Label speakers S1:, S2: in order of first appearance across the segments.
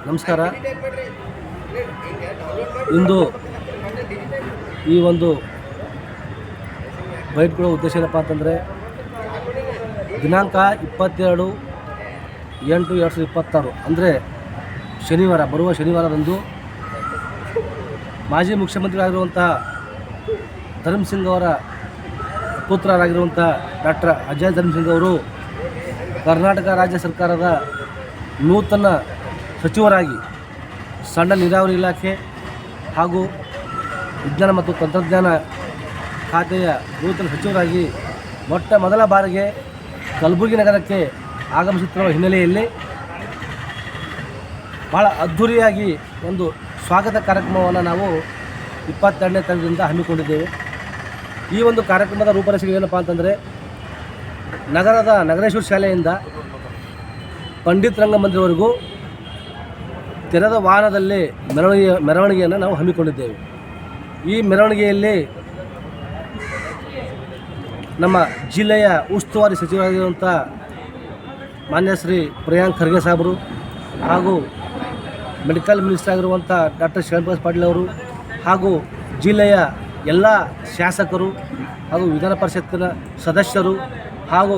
S1: ನಮಸ್ಕಾರ. ಇಂದು ಈ ಒಂದು ಬೈಟ್ ಕೊಡೋ ಉದ್ದೇಶ ಏನಪ್ಪ ಅಂತಂದರೆ, ದಿನಾಂಕ 22/8/2026 ಅಂದರೆ ಶನಿವಾರ, ಬರುವ ಶನಿವಾರದಂದು ಮಾಜಿ ಮುಖ್ಯಮಂತ್ರಿಗಳಾಗಿರುವಂಥ ಧರ್ಮಸಿಂಗ್ ಅವರ ಪುತ್ರರಾಗಿರುವಂಥ ಡಾಕ್ಟರ್ ಅಜಯ್ ಧರ್ಮಸಿಂಗ್ ಅವರು ಕರ್ನಾಟಕ ರಾಜ್ಯ ಸರ್ಕಾರದ ನೂತನ ಸಚಿವರಾಗಿ ಸಣ್ಣ ನೀರಾವರಿ ಇಲಾಖೆ ಹಾಗೂ ವಿಜ್ಞಾನ ಮತ್ತು ತಂತ್ರಜ್ಞಾನ ಖಾತೆಯ ನೂತನ ಸಚಿವರಾಗಿ ಮೊದಲ ಬಾರಿಗೆ ಕಲಬುರಗಿ ನಗರಕ್ಕೆ ಆಗಮಿಸುತ್ತಿರುವ ಹಿನ್ನೆಲೆಯಲ್ಲಿ ಭಾಳ ಅದ್ಧೂರಿಯಾಗಿ ಒಂದು ಸ್ವಾಗತ ಕಾರ್ಯಕ್ರಮವನ್ನು ನಾವು 22ನೇ ತಾರೀಕಿನಿಂದ ಹಮ್ಮಿಕೊಂಡಿದ್ದೇವೆ. ಈ ಒಂದು ಕಾರ್ಯಕ್ರಮದ ರೂಪರೇಷೆ ಏನಪ್ಪ ಅಂತಂದರೆ, ನಗರದ ನಗರೇಶ್ವರ ಶಾಲೆಯಿಂದ ಪಂಡಿತ್ ರಂಗಮಂದಿರವರೆಗೂ ತೆರೆದ ವಾಹನದಲ್ಲಿ ಮೆರವಣಿಗೆಯನ್ನು ನಾವು ಹಮ್ಮಿಕೊಂಡಿದ್ದೇವೆ. ಈ ಮೆರವಣಿಗೆಯಲ್ಲಿ ನಮ್ಮ ಜಿಲ್ಲೆಯ ಉಸ್ತುವಾರಿ ಸಚಿವರಾಗಿರುವಂಥ ಮಾನ್ಯ ಶ್ರೀ ಪ್ರಿಯಾಂಕ್ ಖರ್ಗೆ ಸಾಹೇಬರು ಹಾಗೂ ಮೆಡಿಕಲ್ ಮಿನಿಸ್ಟರ್ ಆಗಿರುವಂಥ ಡಾಕ್ಟರ್ ಶ್ರೀನಿವಾಸ್ ಪಾಟೀಲ್ ಅವರು ಹಾಗೂ ಜಿಲ್ಲೆಯ ಎಲ್ಲ ಶಾಸಕರು ಹಾಗೂ ವಿಧಾನ ಪರಿಷತ್ತಿನ ಸದಸ್ಯರು ಹಾಗೂ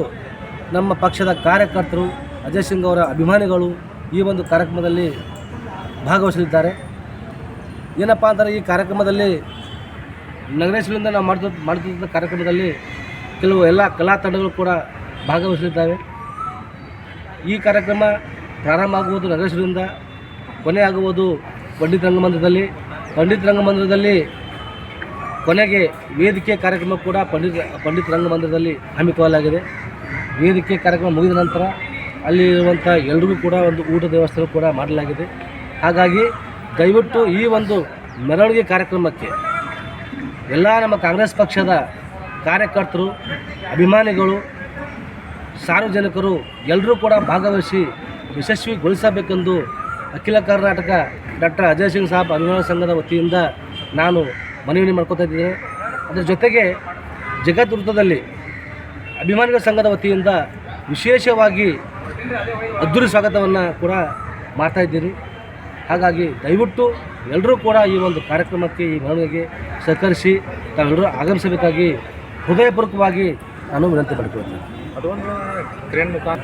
S1: ನಮ್ಮ ಪಕ್ಷದ ಕಾರ್ಯಕರ್ತರು, ಅಜಯ್ ಸಿಂಗ್ ಅವರ ಅಭಿಮಾನಿಗಳು ಈ ಒಂದು ಕಾರ್ಯಕ್ರಮದಲ್ಲಿ ಭಾಗವಹಿಸಲಿದ್ದಾರೆ. ಏನಪ್ಪ ಅಂದರೆ, ಈ ಕಾರ್ಯಕ್ರಮದಲ್ಲಿ ನಗರೇಶ್ವರದಿಂದ ನಾವು ಮಾಡ್ತಿದ್ದ ಕಾರ್ಯಕ್ರಮದಲ್ಲಿ ಕೆಲವು ಎಲ್ಲ ಕಲಾ ತಂಡಗಳು ಕೂಡ ಭಾಗವಹಿಸಲಿದ್ದಾವೆ. ಈ ಕಾರ್ಯಕ್ರಮ ಪ್ರಾರಂಭ ಆಗುವುದು ನಗರೇಶ್ವರದಿಂದ, ಕೊನೆ ಆಗುವುದು ಪಂಡಿತ್ ರಂಗಮಂದಿರದಲ್ಲಿ ಕೊನೆಗೆ ವೇದಿಕೆ ಕಾರ್ಯಕ್ರಮ ಕೂಡ ಪಂಡಿತ್ ರಂಗಮಂದಿರದಲ್ಲಿ ಹಮ್ಮಿಕೊಳ್ಳಲಾಗಿದೆ. ವೇದಿಕೆ ಕಾರ್ಯಕ್ರಮ ಮುಗಿದ ನಂತರ ಅಲ್ಲಿರುವಂಥ ಎಲ್ರಿಗೂ ಕೂಡ ಒಂದು ಊಟದ ವ್ಯವಸ್ಥೆ ಕೂಡ ಮಾಡಲಾಗಿದೆ. ಹಾಗಾಗಿ ದಯವಿಟ್ಟು ಈ ಒಂದು ಮೆರವಣಿಗೆ ಕಾರ್ಯಕ್ರಮಕ್ಕೆ ಎಲ್ಲ ನಮ್ಮ ಕಾಂಗ್ರೆಸ್ ಪಕ್ಷದ ಕಾರ್ಯಕರ್ತರು, ಅಭಿಮಾನಿಗಳು, ಸಾರ್ವಜನಿಕರು ಎಲ್ಲರೂ ಕೂಡ ಭಾಗವಹಿಸಿ ಯಶಸ್ವಿಗೊಳಿಸಬೇಕೆಂದು ಅಖಿಲ ಕರ್ನಾಟಕ ಡಾಕ್ಟರ್ ಅಜಯ್ ಸಿಂಗ್ ಸಾಬ್ ಅಭಿಮಾನ ಸಂಘದ ವತಿಯಿಂದ ನಾನು ಮನವಿ ಮಾಡ್ಕೊತಾ ಇದ್ದೇನೆ. ಅದರ ಜೊತೆಗೆ ಜಗದ್ವೃತ್ತದಲ್ಲಿ ಅಭಿಮಾನಿಗಳ ಸಂಘದ ವತಿಯಿಂದ ವಿಶೇಷವಾಗಿ ಅದ್ಧೂರಿ ಸ್ವಾಗತವನ್ನು ಕೂಡ ಮಾಡ್ತಾಯಿದ್ದೀರಿ. ಹಾಗಾಗಿ ದಯವಿಟ್ಟು ಎಲ್ಲರೂ ಕೂಡ ಈ ಒಂದು ಕಾರ್ಯಕ್ರಮಕ್ಕೆ, ಈ ಮೆರವಣಿಗೆಗೆ ಸಹಕರಿಸಿ ತಾವೆಲ್ಲರೂ ಆಗಮಿಸಬೇಕಾಗಿ ಹೃದಯಪೂರ್ವಕವಾಗಿ ನಾನು ವಿನಂತಿ ಮಾಡಿಕೊಳ್ತೀನಿ.
S2: ಅದೊಂದು ಕ್ರೇನ್ ಮುಖಾಂತರ